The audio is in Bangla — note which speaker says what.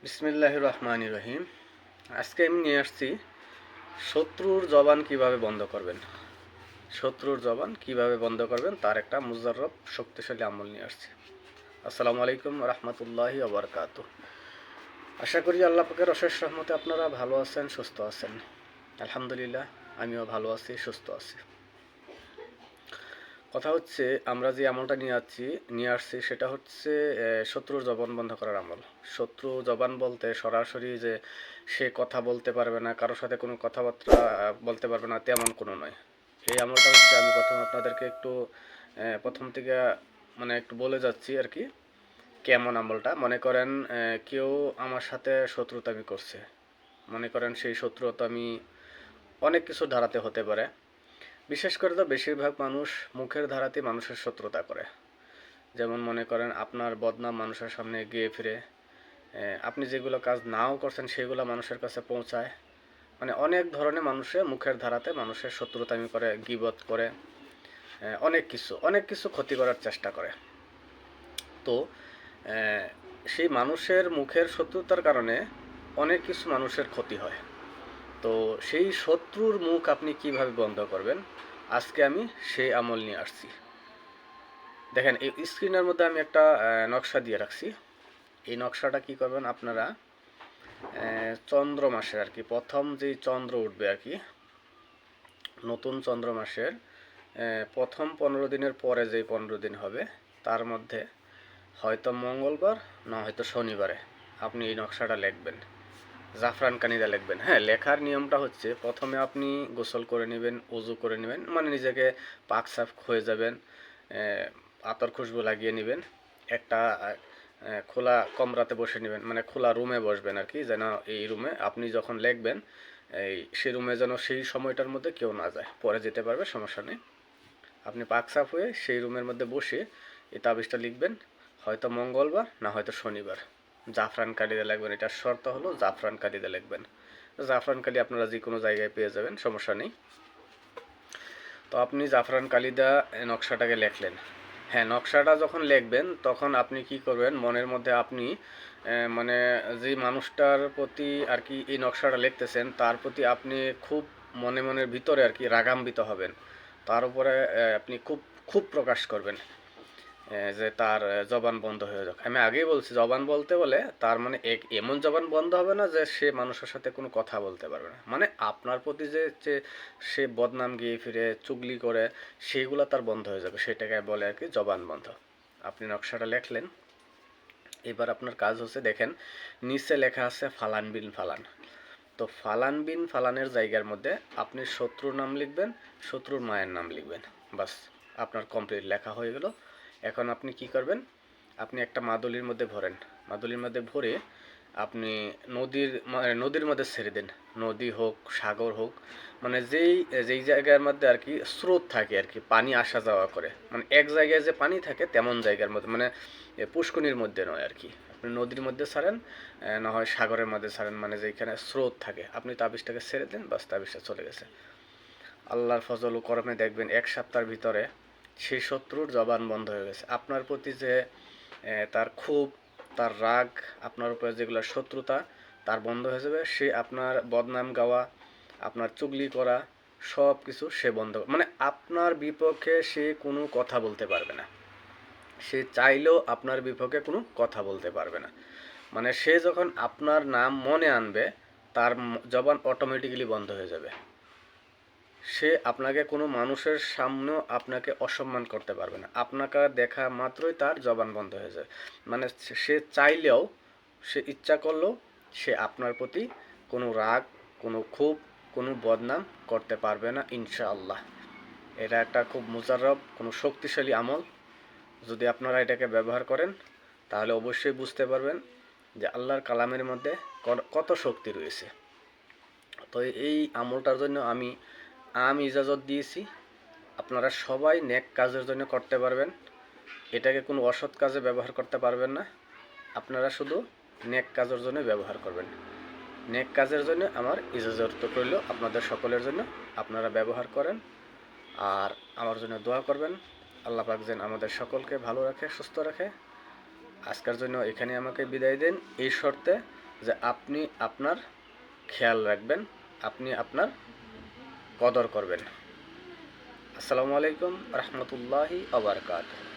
Speaker 1: বিসমিল্লাহির রহমানির রহিম। আজকে আমি নিয়ে আসছি শত্রুর জবান কিভাবে বন্ধ করবেন। শত্রুর জবান কিভাবে বন্ধ করবেন তার একটা মুজাররব শক্তিশালী আমল নিয়ে আসছি। আসসালামু আলাইকুম রহমতুল্লাহি ওয়া বারাকাতুহু। আশা করি আল্লাহ পাকের অশেষ রহমতে আপনারা ভালো আছেন, সুস্থ আছেন। আলহামদুলিল্লাহ, আমিও ভালো আছি, সুস্থ আছি। কথা হচ্ছে, আমরা যে আমলটা নিয়ে আসছি সেটা হচ্ছে শত্রুর জবান বন্ধ করার আমল। শত্রু জবান বলতে সরাসরি যে সে কথা বলতে পারবে না, কারোর সাথে কোনো কথাবার্তা বলতে পারবে না, তেমন কোনো নয়। এই আমলটা হচ্ছে, আমি প্রথমে আপনাদেরকে একটু প্রথম থেকে একটু বলে যাচ্ছি আর কি। কেমন আমলটা, মনে করেন কেউ আমার সাথে শত্রুতামি করছে, মনে করেন সেই শত্রুতা আমি অনেক কিছু ধারাতে হতে পারে। বিশেষ করে তো বেশিরভাগ মানুষ মুখের ধারাতে মানুষের শত্রুতা করে। যেমন মনে করেন আপনার বদনাম মানুষের সামনে গিয়ে ফিরে, আপনি যেগুলো কাজ নাও করছেন সেগুলো মানুষের কাছে পৌঁছায়। অনেক ধরনের মানুষে মুখের ধারাতে মানুষের শত্রুতামি করে, গীবত করে, অনেক কিছু ক্ষতি করার চেষ্টা করে। তো সেই মানুষের মুখের শত্রুতার কারণে অনেক কিছু মানুষের ক্ষতি হয়। তো সেই শত্রুর মুখ আপনি কিভাবে বন্ধ করবেন, আজকে আমি সেই আমল নিয়ে আসছি। দেখেন, এই স্ক্রিনের মধ্যে আমি একটা নকশা দিয়ে রাখছি। এই নকশাটা কি করবেন আপনারা, চন্দ্র মাসের আর কি প্রথম যেই চন্দ্র উঠবে আর কি, নতুন চন্দ্র মাসের প্রথম 15 দিনের পরে যেই 15 দিন হবে, তার মধ্যে হয়তো মঙ্গলবার না হয়তো শনিবারে আপনি এই নকশাটা লিখবেন, জাফরান কানিদা লিখবেন। হ্যাঁ, লেখার নিয়মটা হচ্ছে, প্রথমে আপনি গোসল করে নেবেন, উজু করে নেবেন, নিজেকে পাক সাফ হয়ে যাবেন, আতর খুশবু লাগিয়ে নেবেন, একটা খোলা কমরাতে বসে নেবেন, খোলা রুমে বসবেন আর কি, যেন এই রুমে আপনি যখন লিখবেন সেই রুমে যেন সেই সময়টার মধ্যে কেউ না যায়, পরে যেতে পারবে, সমস্যা নেই। আপনি পাক সাফ হয়ে সেই রুমের মধ্যে বসে এই তাবিজটা লিখবেন, হয়তো মঙ্গলবার না হয়তো শনিবার। জাফরান কালিতে লিখবেন, এটার শর্ত হলো জাফরান কালিতে লিখবেন। জাফরান কালি আপনারা যে কোনো জায়গায় পেয়ে যাবেন, সমস্যা নেই। তো আপনি জাফরান কালিদা নকশাটাকে লেখলেন। হ্যাঁ, নকশাটা যখন লিখবেন তখন আপনি কি করবেন, মনের মধ্যে আপনি যে মানুষটার প্রতি আর কি এই নকশাটা লিখতেছেন তার প্রতি আপনি খুব মনের ভিতরে আর কি রাগান্বিত হবেন, তার উপরে আপনি খুব খুব প্রকাশ করবেন যে তার জবান বন্ধ হয়ে যাক। আমি আগেই বলছি, জবান বলতে বলে তার এমন জবান বন্ধ হবে না যে সে মানুষের সাথে কোনো কথা বলতে পারবে না, আপনার প্রতি যে যে সে বদনাম গিয়ে ফিরে চুগলি করে, সেগুলো তার বন্ধ হয়ে যাবে, সেটাকে বলে আর কি জবান বন্ধ। আপনি নকশাটা লেখলেন, এবার আপনার কাজ হচ্ছে, দেখেন নিচে লেখা আছে ফালান বিন ফালান। তো ফালান বিন ফালানের জায়গার মধ্যে আপনি শত্রুর নাম লিখবেন, শত্রুর মায়ের নাম লিখবেন, বাস আপনার কমপ্লিট লেখা হয়ে গেল। এখন আপনি কি করবেন, আপনি একটা মাদুলির মধ্যে ভরেন, মাদুলির মধ্যে ভরে আপনি নদীর মধ্যে ছেড়ে দেন। নদী হোক, সাগর হোক, যেই যেই জায়গার মধ্যে আর কি স্রোত থাকে আর কি, পানি আসা যাওয়া করে, এক জায়গায় যে পানি থাকে তেমন জায়গার মধ্যে, পুষ্কনির মধ্যে নয় আর কি। আপনি নদীর মধ্যে ছাড়েন, না হয় সাগরের মধ্যে ছাড়েন, যেখানে স্রোত থাকে, আপনি তাবিজটাকে ছেড়ে দেন, বাস তাবিজটা চলে গেছে। আল্লাহর ফজল ও করমে দেখবেন 1 সপ্তাহের ভিতরে সেই শত্রুর জবান বন্ধ হয়ে গেছে। আপনার প্রতি যে তার ক্ষোভ, তার রাগ, আপনার উপরে যেগুলো শত্রুতা, তার বন্ধ হয়ে যাবে। সে আপনার বদনাম গাওয়া, আপনার চুগলি করা, সব কিছু সে বন্ধ, আপনার বিপক্ষে সে কোনো কথা বলতে পারবে না। সে চাইলেও আপনার বিপক্ষে কোনো কথা বলতে পারবে না। সে যখন আপনার নাম মনে আনবে, তার জবান অটোমেটিক্যালি বন্ধ হয়ে যাবে। সে আপনাকে কোনো মানুষের সামনেও আপনাকে অসম্মান করতে পারবে না। আপনাকে দেখা মাত্রই তার জবান বন্ধ হয়ে যায়। সে চাইলেও, সে ইচ্ছা করলেও সে আপনার প্রতি কোনো রাগ, কোনো ক্ষোভ, কোনো বদনাম করতে পারবে না, ইনশাআল্লাহ। এটা একটা খুব মুজাররব, কোনো শক্তিশালী আমল। যদি আপনারা এটাকে ব্যবহার করেন তাহলে অবশ্যই বুঝতে পারবেন যে আল্লাহর কালামের মধ্যে কত শক্তি রয়েছে। তো এই আমলটার জন্য আমি ইজাজত দিয়েছি, আপনারা সবাই নেক কাজের জন্য করতে পারবেন। এটাকে কোনো অসৎ কাজে ব্যবহার করতে পারবেন না। আপনারা শুধু নেক কাজের জন্য ব্যবহার করবেন। নেক কাজের জন্য আমার ইজাজত রইল আপনাদের সকলের জন্য, আপনারা ব্যবহার করেন আর আমার জন্য দোয়া করবেন। আল্লাহ পাক যেন আমাদের সকলকে ভালো রাখে, সুস্থ রাখে। আজকের জন্য এখানে আমাকে বিদায় দেন, এই শর্তে যে আপনি আপনার খেয়াল রাখবেন, আপনি আপনার কদর করবেন। আসসালামু আলাইকুম রহমতুল্লাহি ওয়া বারাকাতুহু।